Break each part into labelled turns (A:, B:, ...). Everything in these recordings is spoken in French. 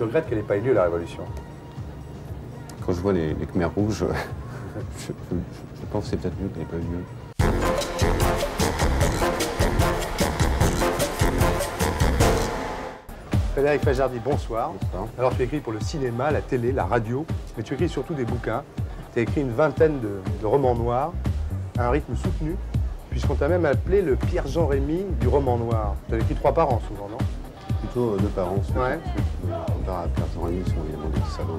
A: Tu regrettes qu'elle n'ait pas eu lieu, la Révolution?
B: Quand je vois les Khmers rouges, je pense que c'est peut-être mieux qu'elle n'ait pas eu lieu.
A: Frédéric Fajardi, bonsoir.
B: Bonsoir.
A: Alors tu écris pour le cinéma, la télé, la radio, mais tu écris surtout des bouquins. Tu as écrit une vingtaine de romans noirs à un rythme soutenu, puisqu'on t'a même appelé le Pierre-Jean Rémy du roman noir. Tu as écrit 3 par an souvent, non?
B: Plutôt 2 par an.
A: Ouais.
B: Comparé à Pierre-Jean Rémy, sont évidemment des salauds,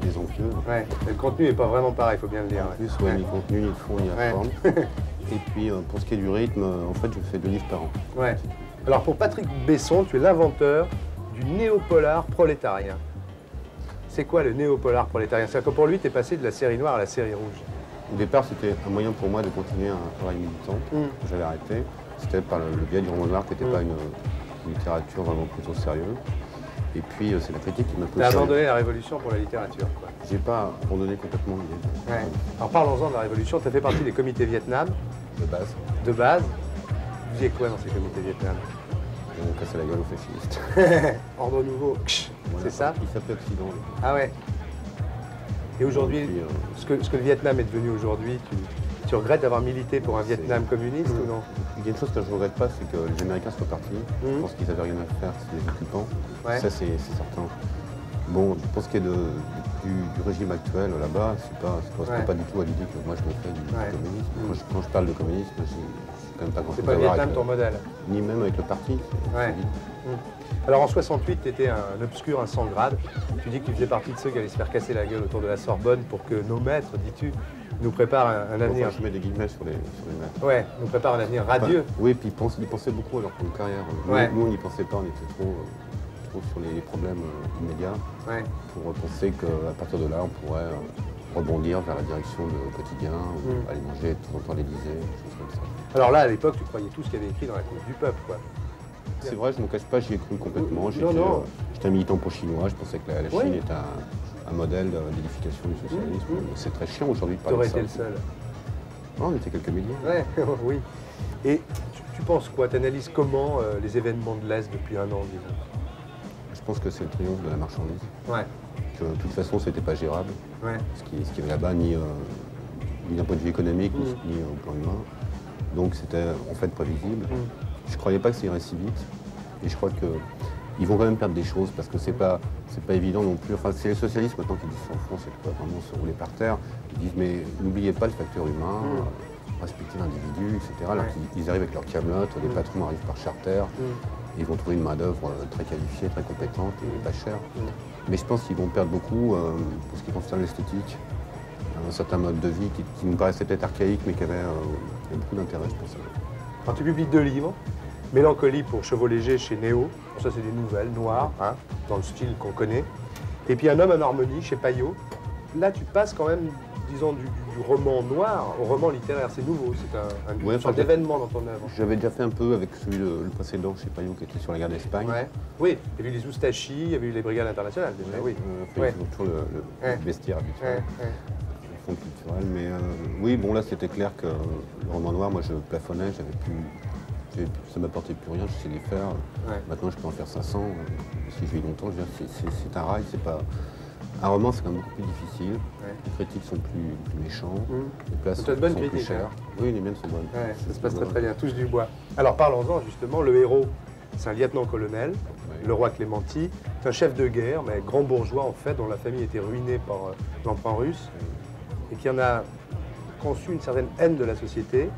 B: des envieux.
A: Ouais. Et le contenu n'est pas vraiment pareil, il faut bien le dire.
B: En plus, ouais, ni contenu, ni de fond, ni la forme. Et puis pour ce qui est du rythme, en fait, je fais 2 livres par an.
A: Ouais. Alors pour Patrick Besson, tu es l'inventeur du néopolar prolétarien. C'est quoi le néopolar prolétarien? C'est-à-dire que pour lui, tu es passé de la série noire à la série rouge.
B: Au départ, c'était un moyen pour moi de continuer un travail militant que j'avais arrêté. C'était par le biais du roman noir, qui n'était pas une littérature vraiment prise au sérieux. Et puis, c'est la critique qui m'a poussé.
A: Tu as abandonné la Révolution pour la littérature, quoi.
B: J'ai pas abandonné complètement l'idée.
A: Ouais. Alors parlons-en de la Révolution. Tu as fait partie des comités Vietnam.
B: De base.
A: De base. Vous faisiez quoi dans ces comités Vietnam?
B: On cassait la gueule aux fascistes.
A: Ordre nouveau,
B: Voilà,
A: c'est ça?
B: Il s'appelait Occident.
A: Ah ouais. Et aujourd'hui,
B: puis,
A: ce que le Vietnam est devenu aujourd'hui, tu regrettes d'avoir milité pour un Vietnam communiste ou non?
B: Il y a une chose que je ne regrette pas, c'est que les Américains soient partis. Je pense qu'ils n'avaient rien à faire, c'est les occupants.
A: Ouais.
B: Ça, c'est certain. Bon, pour ce qui est du régime actuel là-bas, ça ne correspond pas du tout à l'idée que moi je me fais du communisme. Quand je parle de communisme, c'est quand même pas grand-chose à voir.
A: C'est pas le Vietnam ton modèle?
B: Ni même avec le parti.
A: Ouais. Alors en 68, tu étais un obscur, un sans grade. Tu dis que tu faisais partie de ceux qui allaient se faire casser la gueule autour de la Sorbonne pour que nos maîtres, dis-tu, nous préparent un avenir.
B: Enfin, je mets des guillemets sur les maîtres.
A: Ouais, nous préparent un avenir radieux.
B: Enfin, oui, puis ils pensaient beaucoup à leur carrière.
A: Ouais.
B: Nous, on n'y pensait pas, on était trop sur les problèmes immédiats pour penser qu'à partir de là, on pourrait rebondir vers la direction de quotidien, ou aller manger de temps en temps à l'Élysée, des choses comme ça.
A: Alors là, à l'époque, tu croyais tout ce qu'il y avait écrit dans la cause du peuple, quoi.
B: C'est vrai, je ne m'en cache pas, j'y ai cru complètement. J'étais un militant pro-chinois, je pensais que la Chine est un modèle d'édification du socialisme. C'est très chiant aujourd'hui de parler de ça.
A: Tu aurais été le seul.
B: Non, on était quelques milliers.
A: Ouais, oui. Et tu penses quoi? Tu analyses comment les événements de l'Est depuis un an, disons?
B: Je pense que c'est le triomphe de la marchandise.
A: Ouais.
B: Que de toute façon, c'était pas gérable.
A: Ouais.
B: Ce qu'il y avait là-bas, ni d'un point de vue économique, ni au plan humain. Donc c'était en fait prévisible. Je ne croyais pas que ça irait si vite. Et je crois qu'ils vont quand même perdre des choses parce que c'est pas évident non plus. Enfin, c'est les socialistes maintenant qui disent ça en France, c'est vraiment se rouler par terre. Ils disent mais n'oubliez pas le facteur humain, respecter l'individu, etc. Alors qu'ils arrivent avec leur camelote, les patrons arrivent par charter, et ils vont trouver une main-d'œuvre très qualifiée, très compétente et pas chère. Mais je pense qu'ils vont perdre beaucoup pour ce qui concerne l'esthétique. Un certain mode de vie qui nous paraissait peut-être archaïque, mais qui avait beaucoup d'intérêt, je pense.
A: Alors tu publies 2 livres. Mélancolie pour Chevaux légers chez Néo. Ça, c'est des nouvelles noires, dans le style qu'on connaît. Et puis Un homme en harmonie chez Payot. Là, tu passes quand même, disons, du roman noir au roman littéraire. C'est nouveau, c'est une sorte d'événement dans ton œuvre.
B: J'avais déjà fait un peu avec le précédent chez Payot, qui était sur la guerre d'Espagne.
A: Oui, il y avait eu les Oustachis, il y avait eu les Brigades internationales déjà.
B: Toujours le vestiaire habituel. Le fond culturel. Mais oui, bon, là, c'était clair que le roman noir, moi, je plafonnais, ça m'apportait plus rien, je sais les faire. Maintenant, je peux en faire 500. Si je vis longtemps, c'est un rail, c'est pas... Un roman, c'est quand même beaucoup plus difficile. Les critiques sont plus méchants. Les places sont plus chères. Oui, les miennes sont bonnes.
A: Ça se passe très bien, tous du bois. Alors, parlons-en, justement. Le héros, c'est un lieutenant-colonel, le roi Clémenti. C'est un chef de guerre, mais grand bourgeois, en fait, dont la famille était ruinée par l'emprunt russe, et qui en a conçu une certaine haine de la société.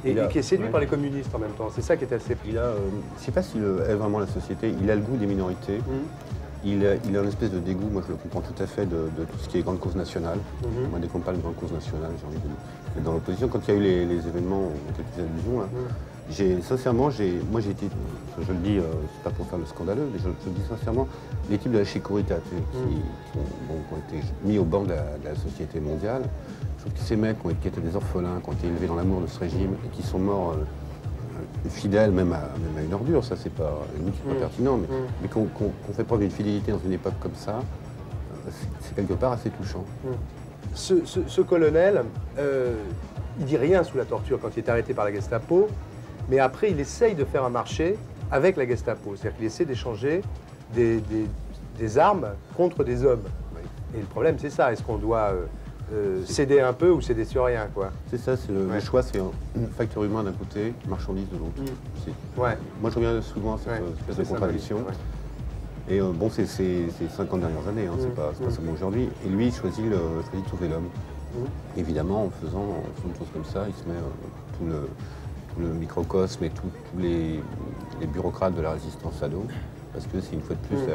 A: Et qui est séduit par les communistes en même temps. C'est ça qui est assez...
B: Je ne sais pas s'il aime vraiment la société. Il a le goût des minorités. Il a une espèce de dégoût, moi je le comprends tout à fait, de tout ce qui est grande cause nationale. Moi, dès qu'on parle de grande cause nationale, j'ai envie de... Dans l'opposition, quand il y a eu les événements, quelques allusions, là, sincèrement, moi j'ai été... Je le dis, c'est pas pour faire le scandaleux, mais je le dis sincèrement, les types de la Securitate qui ont été mis au bord de la société mondiale. Je trouve que ces mecs qui étaient des orphelins, qui ont été élevés dans l'amour de ce régime et qui sont morts fidèles même à une ordure, ça c'est pas pertinent, mais qu'on fait preuve d'une fidélité dans une époque comme ça, c'est quelque part assez touchant.
A: Ce colonel, il dit rien sous la torture quand il est arrêté par la Gestapo, mais après il essaye de faire un marché avec la Gestapo, c'est-à-dire qu'il essaie d'échanger des des armes contre des hommes. Et le problème, c'est ça. Est-ce qu'on doit céder un peu ou céder sur rien, quoi?
B: C'est ça, c'est le choix, c'est un facteur humain d'un côté, marchandise de l'autre.
A: Ouais.
B: Moi, je reviens souvent à cette espèce de contradiction. Et bon, c'est ces 50 dernières années, hein, c'est pas seulement aujourd'hui. Et lui, il choisit de sauver l'homme. Évidemment, en faisant une chose comme ça, il se met tout le microcosme et tous les bureaucrates de la résistance à l'eau, parce que c'est une fois de plus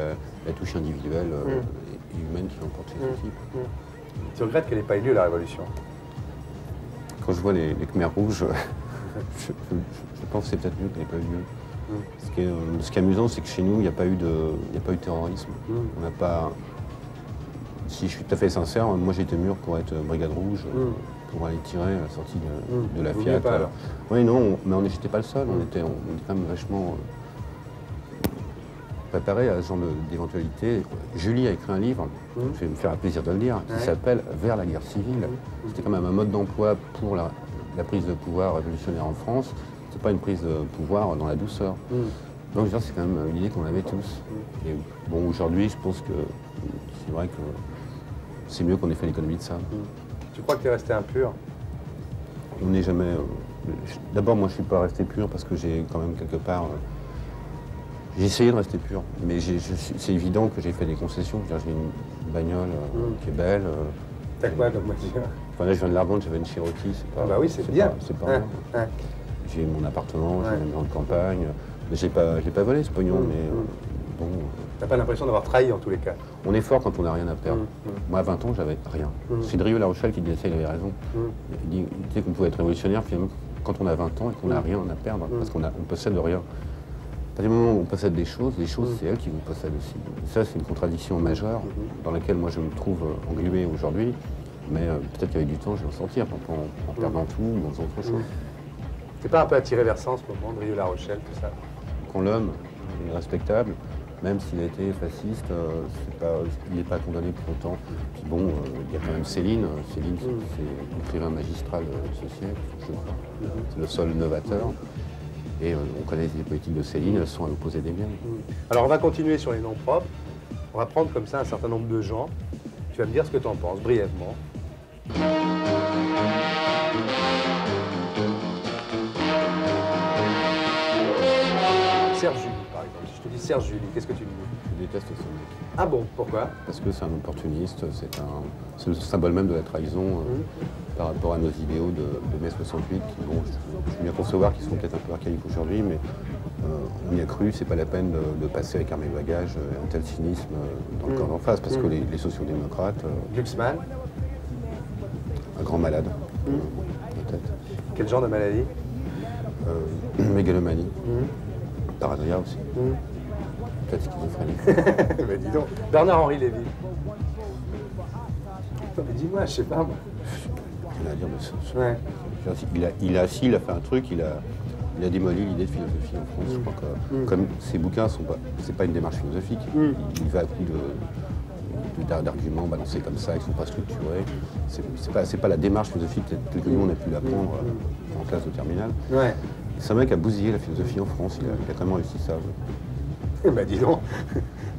B: la touche individuelle et humaine qui l'emporte chez ce type.
A: Tu regrettes qu'elle n'ait pas eu lieu, la Révolution?
B: Quand je vois les Khmers rouges, je pense que c'est peut-être mieux qu'elle n'ait pas eu lieu. Ce qui est amusant, c'est que chez nous, il n'y a pas eu de terrorisme. On n'a pas. Si je suis tout à fait sincère, moi j'étais mûr pour être brigade rouge, pour aller tirer à la sortie de la Fiat. Oui, non, mais j'étais pas le seul. On était quand même vachement préparé à ce genre d'éventualité. Julie a écrit un livre, je vais me faire un plaisir de le lire, qui s'appelle Vers la guerre civile. C'était quand même un mode d'emploi pour la prise de pouvoir révolutionnaire en France. C'est pas une prise de pouvoir dans la douceur. Donc c'est quand même une idée qu'on avait tous. Et bon, aujourd'hui, je pense que c'est vrai que c'est mieux qu'on ait fait l'économie de ça.
A: Tu crois que tu es resté impur?
B: On n'est jamais... D'abord, moi, je suis pas resté pur parce que j'ai quand même quelque part... J'ai essayé de rester pur, mais c'est évident que j'ai fait des concessions. J'ai une bagnole qui est belle.
A: T'as quoi comme voiture?
B: Enfin, là, je viens de la revendre, j'avais une Cherokee.
A: Ah bah oui, c'est bien.
B: C'est pas mal. J'ai mon appartement, j'ai une grande campagne. Mais je l'ai pas volé, ce pognon, mais bon...
A: T'as pas l'impression d'avoir trahi, en tous les cas?
B: On est fort quand on n'a rien à perdre. Moi, à 20 ans, j'avais rien. C'est Drieux La Rochelle qui disait ça, il avait raison. Il disait qu'on pouvait être révolutionnaire, finalement, quand on a 20 ans et qu'on n'a rien à perdre, parce qu'on possède rien. À partir du moment où on possède des choses, c'est elles qui vous possèdent aussi. Et ça, c'est une contradiction majeure dans laquelle moi je me trouve englué aujourd'hui. Mais peut-être qu'avec du temps, je vais en sortir en perdant tout ou en faisant autre chose.
A: T'es pas un peu attiré vers ça en ce moment, Drieux La Rochelle, tout ça?
B: Quand l'homme est respectable, même s'il a été fasciste, il n'est pas condamné pour autant. Puis bon, il y a quand même Céline. Céline, c'est l'écrivain magistral de ce siècle, je crois. C'est le seul novateur. Et on connaît les politiques de Céline, elles sont à l'opposé des miennes.
A: Alors on va continuer sur les noms propres. On va prendre comme ça un certain nombre de gens. Tu vas me dire ce que tu en penses, brièvement. Serge Julie, par exemple. Si je te dis Serge Julie, qu'est-ce que tu me dis?
B: Je déteste ce mec.
A: Ah bon, pourquoi?
B: Parce que c'est un opportuniste, c'est le symbole même de la trahison par rapport à nos idéaux de mai 68. Qui, bon, je peux bien concevoir qu'ils sont peut-être un peu archaïques aujourd'hui, mais on y a cru, c'est pas la peine de passer avec armée de bagages un tel cynisme dans le camp d'en face, parce que les sociodémocrates...
A: Glucksmann,
B: un grand malade, peut-être.
A: quel genre de maladie?
B: Mégalomanie, paranoïa aussi. Peut-être schizophrénie.
A: Mais dis donc, Bernard-Henri Lévy. Mais dis-moi, je sais pas moi.
B: Rien à dire de ça.
A: Ouais.
B: Il a fait un truc, il a démoli l'idée de philosophie en France. Je crois que comme ses bouquins c'est pas une démarche philosophique. Il va à coup d'arguments balancés comme ça, qui ne sont pas structurés. C'est pas la démarche philosophique telle que nous on a pu l'apprendre en classe de terminale.
A: Ouais.
B: C'est un mec qui a bousillé la philosophie en France. Il a vraiment réussi ça.
A: Bah dis donc,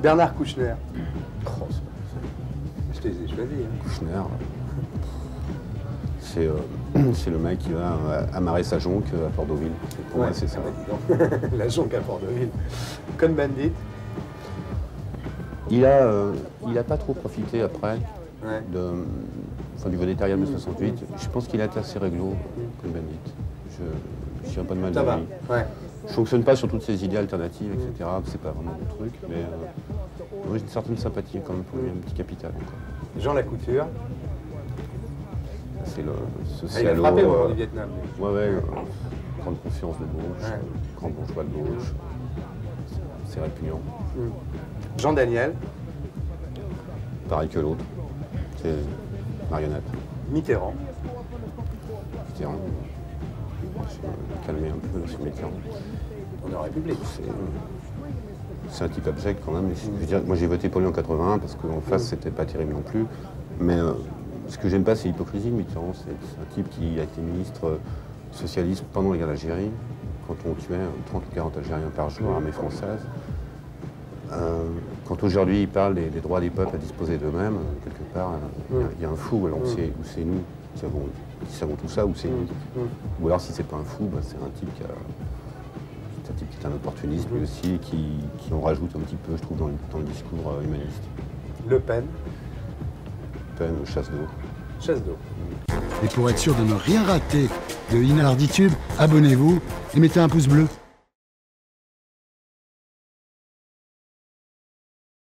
A: Bernard Kouchner. Oh, je te les ai choisis.
B: Kouchner, c'est le mec qui va amarrer sa jonque à Port-Deauville. Pour moi, c'est ça.
A: Bah, la jonque à Port-Deauville. Cohn-Bendit.
B: Il a pas trop profité après du végétarien de 68. Je pense qu'il a été assez réglo, Cohn-Bendit. Je dirais pas de mal de lui.
A: Ouais.
B: Je ne fonctionne pas sur toutes ces idées alternatives, etc. C'est pas vraiment mon truc, mais j'ai une certaine sympathie quand même pour lui, un petit capital encore.
A: Jean Lacouture.
B: C'est le
A: il a frappé au moment du Vietnam.
B: Ouais, grande conscience de gauche, grand bourgeois de gauche. C'est répugnant.
A: Jean Daniel.
B: Pareil que l'autre. C'est marionnette.
A: Mitterrand.
B: Mitterrand. Je vais me calmer un peu sur Mitterrand.
A: On est en République.
B: C'est un type abject quand même. Je veux dire, moi j'ai voté pour lui en 81 parce qu'en face c'était pas terrible non plus. Mais ce que j'aime pas, c'est l'hypocrisie de Mitterrand. C'est un type qui a été ministre socialiste pendant la guerre d'Algérie, quand on tuait 30 ou 40 Algériens par jour, armée française. Quand aujourd'hui il parle des droits des peuples à disposer d'eux-mêmes, quelque part, il y a un fou. Alors c'est nous qui savons tout ça, ou c'est nous. Ou alors si c'est pas un fou, c'est un type qui est un opportuniste lui aussi, qui en rajoute un petit peu, je trouve, dans le discours humaniste.
A: Le Pen.
B: Le Pen, chasse d'eau.
A: Chasse d'eau.
C: Et pour être sûr de ne rien rater de Inarditube, abonnez-vous et mettez un pouce bleu.